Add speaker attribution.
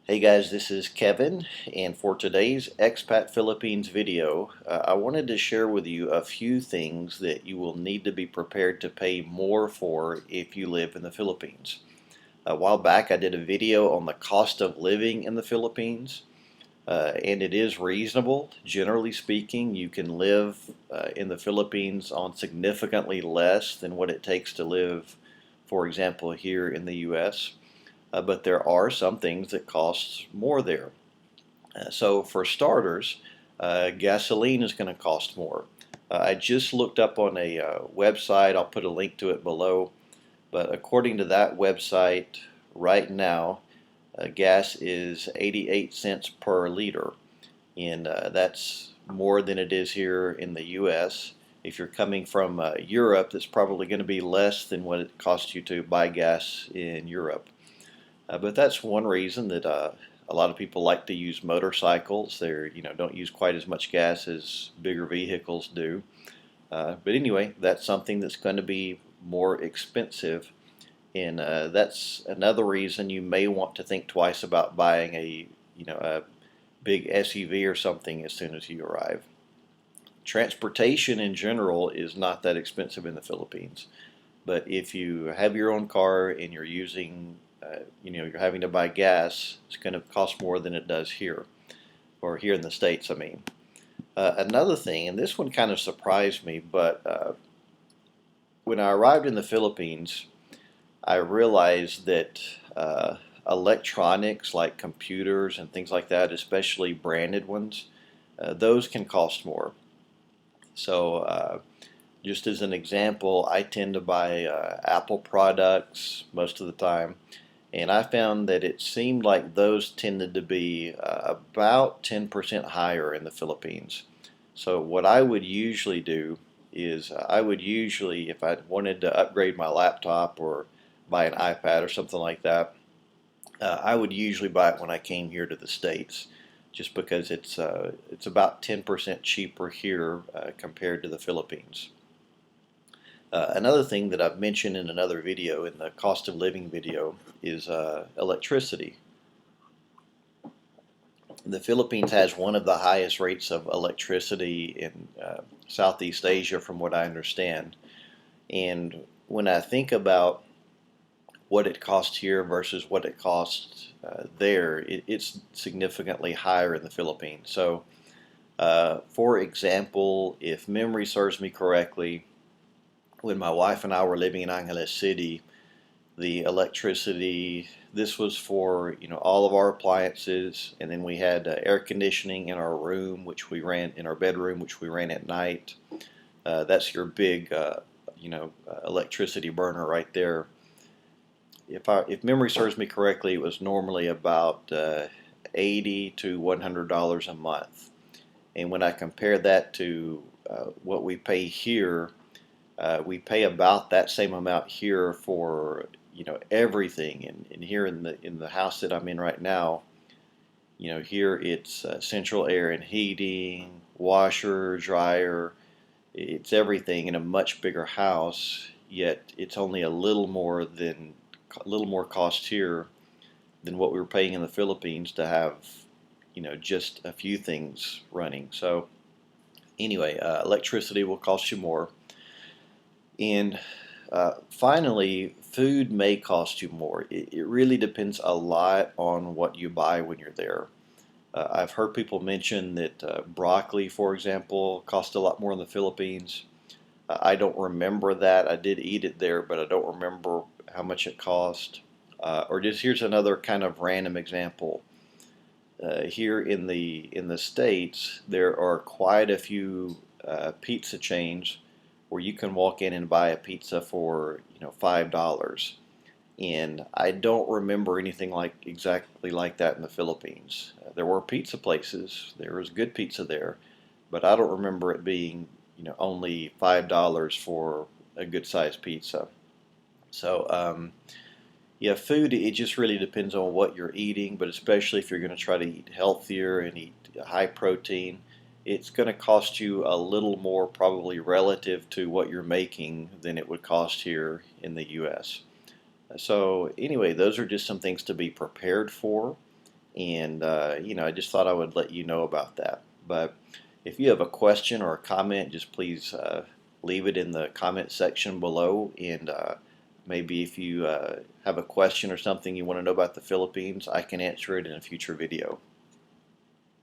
Speaker 1: Hey guys, this is Kevin, and for today's Expat Philippines video, I wanted to share with you a few things that you will need to be prepared to pay more for if you live in the Philippines. A while back I did a video on the cost of living in the Philippines, and it is reasonable. Generally speaking, you can live in the Philippines on significantly less than what it takes to live, for example, here in the U.S. But there are some things that cost more there. So for starters, gasoline is going to cost more. I just looked up on a website. I'll put a link to it below. But according to that website, right now, gas is 88 cents per liter, and that's more than it is here in the U.S. If you're coming from Europe, that's probably going to be less than what it costs you to buy gas in Europe. But that's one reason that a lot of people like to use motorcycles. They don't use quite as much gas as bigger vehicles do. But anyway, that's something that's going to be more expensive, and that's another reason you may want to think twice about buying a big SUV or something as soon as you arrive. Transportation in general is not that expensive in the Philippines. But if you have your own car and you're using, you're having to buy gas, it's going to cost more than it does here, or here in the States, I mean. Another thing, and this one kind of surprised me, but when I arrived in the Philippines, I realized that electronics like computers and things like that, especially branded ones, those can cost more. So, just as an example, I tend to buy Apple products most of the time, and I found that it seemed like those tended to be about 10% higher in the Philippines. So what I would usually do is I would usually, if I wanted to upgrade my laptop or buy an iPad or something like that, I would usually buy it when I came here to the States, just because it's about 10% cheaper here compared to the Philippines. Another thing that I've mentioned in another video, in the cost of living video, is electricity. The Philippines has one of the highest rates of electricity in Southeast Asia, from what I understand. And when I think about what it costs here versus what it costs there, it's significantly higher in the Philippines. So, for example, if memory serves me correctly, when my wife and I were living in Angeles City, the electricity, this was for all of our appliances, and then we had air conditioning in our room, which we ran in our bedroom, which we ran at night. That's your big electricity burner right there. If memory serves me correctly, it was normally about $80 to $100 a month. And when I compare that to what we pay here, we pay about that same amount here for everything. And here in the house that I'm in right now, here it's central air and heating, washer, dryer. It's everything in a much bigger house. Yet it's only a little more cost here than what we were paying in the Philippines to have just a few things running. So anyway, electricity will cost you more. And finally, food may cost you more. It really depends a lot on what you buy when you're there. I've heard people mention that broccoli, for example, costs a lot more in the Philippines. I don't remember that. I did eat it there, but I don't remember how much it cost. Or just here's another kind of random example. Here in the States, there are quite a few pizza chains where you can walk in and buy a pizza for $5, and I don't remember anything exactly like that in the Philippines. There were pizza places, there was good pizza there, but I don't remember it being only $5 for a good sized pizza. So yeah, food, it just really depends on what you're eating, but especially if you're going to try to eat healthier and eat high protein, it's going to cost you a little more, probably relative to what you're making, than it would cost here in the U.S. So anyway, those are just some things to be prepared for. and I just thought I would let you know about that. But if you have a question or a comment, just please leave it in the comment section below, and maybe if you have a question or something you want to know about the Philippines, I can answer it in a future video.